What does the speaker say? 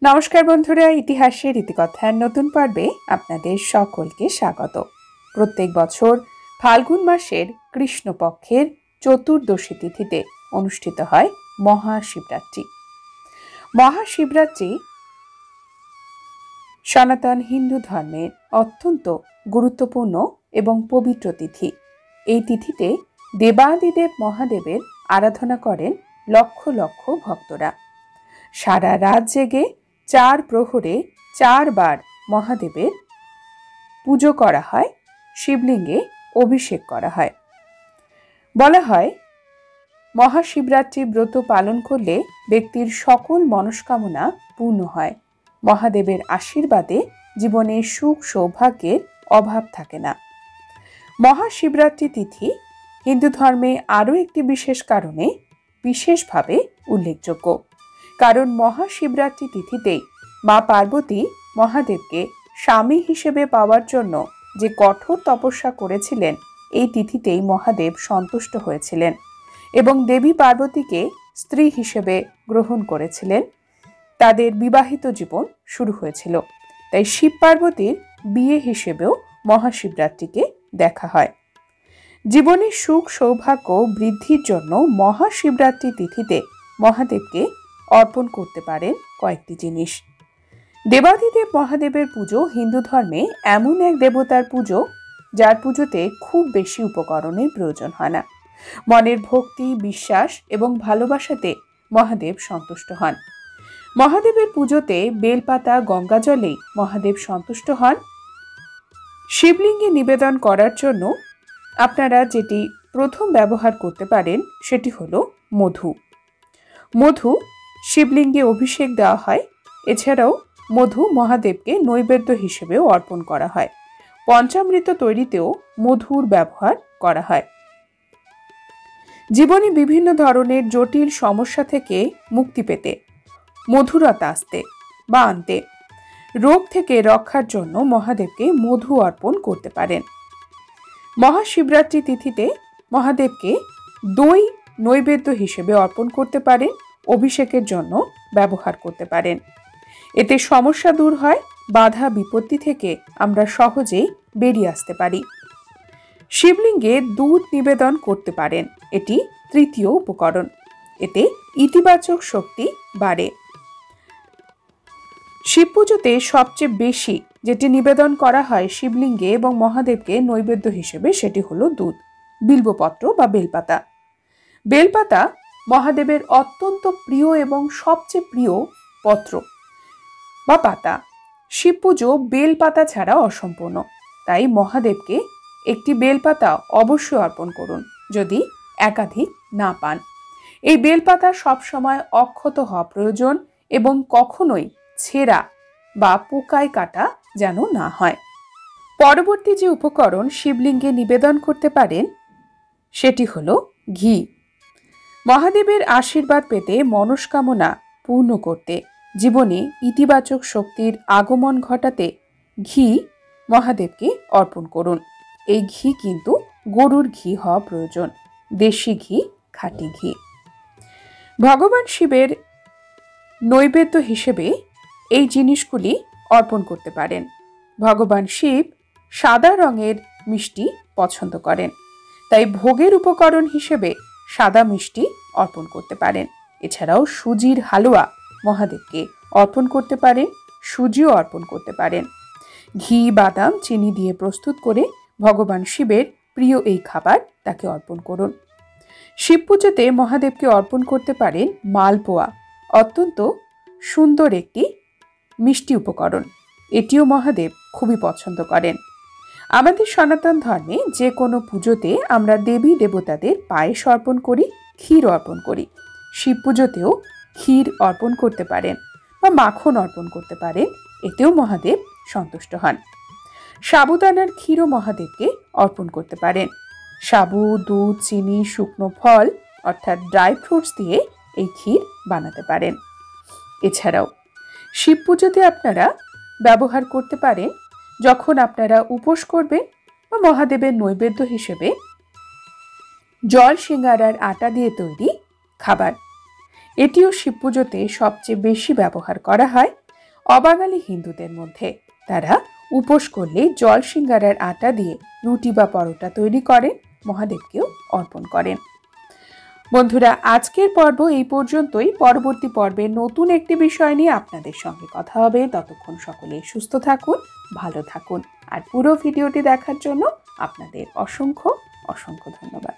নমস্কার বন্ধুরা, ইতিহাসের ইতিকথার নতুন পর্বে আপনাদের সকলকে স্বাগত। প্রত্যেক বছর ফাল্গুন মাসের কৃষ্ণপক্ষের চতুর্দশী তিথিতে অনুষ্ঠিত হয় মহাশিবরাত্রি। মহাশিবরাত্রি সনাতন হিন্দু ধর্মের অত্যন্ত গুরুত্বপূর্ণ এবং পবিত্র তিথি। এই তিথিতে দেবাদিদেব মহাদেবের আরাধনা করেন লক্ষ লক্ষ ভক্তরা। সারা রাত জেগে 4 প্রহরে 4 বার মহাদেবের পুজো করা হয়, শিবলিঙ্গে অভিষেক করা হয়। বলা হয় মহাশিবরাত্রি ব্রত পালন করলে ব্যক্তির সকল মনস্কামনা পূর্ণ হয়। মহাদেবের আশীর্বাদে জীবনে সুখ সৌভাগ্যের অভাব থাকে না। মহাশিবরাত্রি তিথি হিন্দু ধর্মে আরও একটি বিশেষ কারণে বিশেষভাবে উল্লেখযোগ্য। কারণ মহাশিবরাত্রি তিথিতেই মা পার্বতী মহাদেবকে স্বামী হিসেবে পাওয়ার জন্য যে কঠোর তপস্যা করেছিলেন, এই তিথিতেই মহাদেব সন্তুষ্ট হয়েছিলেন এবং দেবী পার্বতীকে স্ত্রী হিসেবে গ্রহণ করেছিলেন। তাদের বিবাহিত জীবন শুরু হয়েছিল। তাই শিব পার্বতীর বিয়ে হিসেবেও মহাশিবরাত্রিকে দেখা হয়। জীবনের সুখ সৌভাগ্য বৃদ্ধির জন্য মহাশিবরাত্রি তিথিতে মহাদেবকে অর্পণ করতে পারেন কয়েকটি জিনিস। দেবাদিদেব মহাদেবের পুজো হিন্দু ধর্মে এমন এক দেবতার পুজো যার পুজোতে খুব বেশি উপকরণের প্রয়োজন হয় না। মনের ভক্তি, বিশ্বাস এবং ভালোবাসাতে মহাদেব সন্তুষ্ট হন। মহাদেবের পুজোতে বেলপাতা, গঙ্গা জলেই মহাদেব সন্তুষ্ট হন। শিবলিঙ্গে নিবেদন করার জন্য আপনারা যেটি প্রথম ব্যবহার করতে পারেন সেটি হলো মধু। মধু শিবলিঙ্গে অভিষেক দেওয়া হয়। এছাড়াও মধু মহাদেবকে নৈবেদ্য হিসেবেও অর্পণ করা হয়। পঞ্চামৃত তৈরিতেও মধুর ব্যবহার করা হয়। জীবনে বিভিন্ন ধরনের জটিল সমস্যা থেকে মুক্তি পেতে, মধুরতা আসতে বা আনতে, রোগ থেকে রক্ষার জন্য মহাদেবকে মধু অর্পণ করতে পারেন। মহাশিবরাত্রি তিথিতে মহাদেবকে দই নৈবেদ্য হিসেবে অর্পণ করতে পারেন, অভিষেকের জন্য ব্যবহার করতে পারেন। এতে সমস্যা দূর হয়, বাধা বিপত্তি থেকে আমরা সহজেই বেরিয়ে আসতে পারি। শিবলিঙ্গে দুধ নিবেদন করতে পারেন, এটি তৃতীয় উপকরণ। এতে ইতিবাচক শক্তি বাড়ে। শিব পুজোতে সবচেয়ে বেশি যেটি নিবেদন করা হয় শিবলিঙ্গে এবং মহাদেবকে নৈবেদ্য হিসেবে সেটি হলো দুধ, বিল্বপত্র বা বেলপাতা। বেলপাতা মহাদেবের অত্যন্ত প্রিয় এবং সবচেয়ে প্রিয় পত্র বা পাতা। শিব পুজো বেলপাতা ছাড়া অসম্পূর্ণ। তাই মহাদেবকে একটি বেলপাতা অবশ্যই অর্পণ করুন যদি একাধিক না পান। এই বেলপাতা সবসময় অক্ষত হওয়া প্রয়োজন এবং কখনোই ছেঁড়া বা পোকায় কাটা যেন না হয়। পরবর্তী যে উপকরণ শিবলিঙ্গে নিবেদন করতে পারেন সেটি হলো ঘি। মহাদেবের আশীর্বাদ পেতে, মনস্কামনা পূর্ণ করতে, জীবনে ইতিবাচক শক্তির আগমন ঘটাতে ঘি মহাদেবকে অর্পণ করুন। এই ঘি কিন্তু গরুর ঘি হওয়া প্রয়োজন, দেশি ঘি, খাঁটি ঘি। ভগবান শিবের নৈবেদ্য হিসেবে এই জিনিসগুলি অর্পণ করতে পারেন। ভগবান শিব সাদা রঙের মিষ্টি পছন্দ করেন, তাই ভোগের উপকরণ হিসেবে সাদা মিষ্টি অর্পণ করতে পারেন। এছাড়াও সুজির হালুয়া মহাদেবকে অর্পণ করতে পারেন, সুজিও অর্পণ করতে পারেন। ঘি, বাদাম, চিনি দিয়ে প্রস্তুত করে ভগবান শিবের প্রিয় এই খাবার তাকে অর্পণ করুন। শিব পুজোতে মহাদেবকে অর্পণ করতে পারেন মালপোয়া, অত্যন্ত সুন্দর একটি মিষ্টি উপকরণ। এটিও মহাদেব খুবই পছন্দ করেন। আমাদের সনাতন ধর্মে যে কোনো পুজোতে আমরা দেবী দেবতাদের পায়েস অর্পণ করি, ক্ষীর অর্পণ করি। শিব পুজোতেও ক্ষীর অর্পণ করতে পারেন বা মাখন অর্পণ করতে পারেন, এতেও মহাদেব সন্তুষ্ট হন। সাবুদানার ক্ষীরও মহাদেবকে অর্পণ করতে পারেন। সাবু, দুধ, চিনি, শুকনো ফল অর্থাৎ ড্রাই ফ্রুটস দিয়ে এই ক্ষীর বানাতে পারেন। এছাড়াও শিব পুজোতে আপনারা ব্যবহার করতে পারেন, যখন আপনারা উপোস করবেন বা মহাদেবের নৈবেদ্য হিসেবে জল সিঙ্গারার আটা দিয়ে তৈরি খাবার। এটিও শিব পুজোতে সবচেয়ে বেশি ব্যবহার করা হয়। অবাঙালি হিন্দুদের মধ্যে। তারা উপোস করলে জল সিঙ্গারার আটা দিয়ে রুটি বা পরোটা তৈরি করেন, মহাদেবকেও অর্পণ করেন। বন্ধুরা, আজকের পর্ব এই পর্যন্তই। পরবর্তী পর্বে নতুন একটি বিষয় নিয়ে আপনাদের সঙ্গে কথা হবে। ততক্ষণ সকলেই সুস্থ থাকুন, ভালো থাকুন। আর পুরো ভিডিওটি দেখার জন্য আপনাদের অসংখ্য অসংখ্য ধন্যবাদ।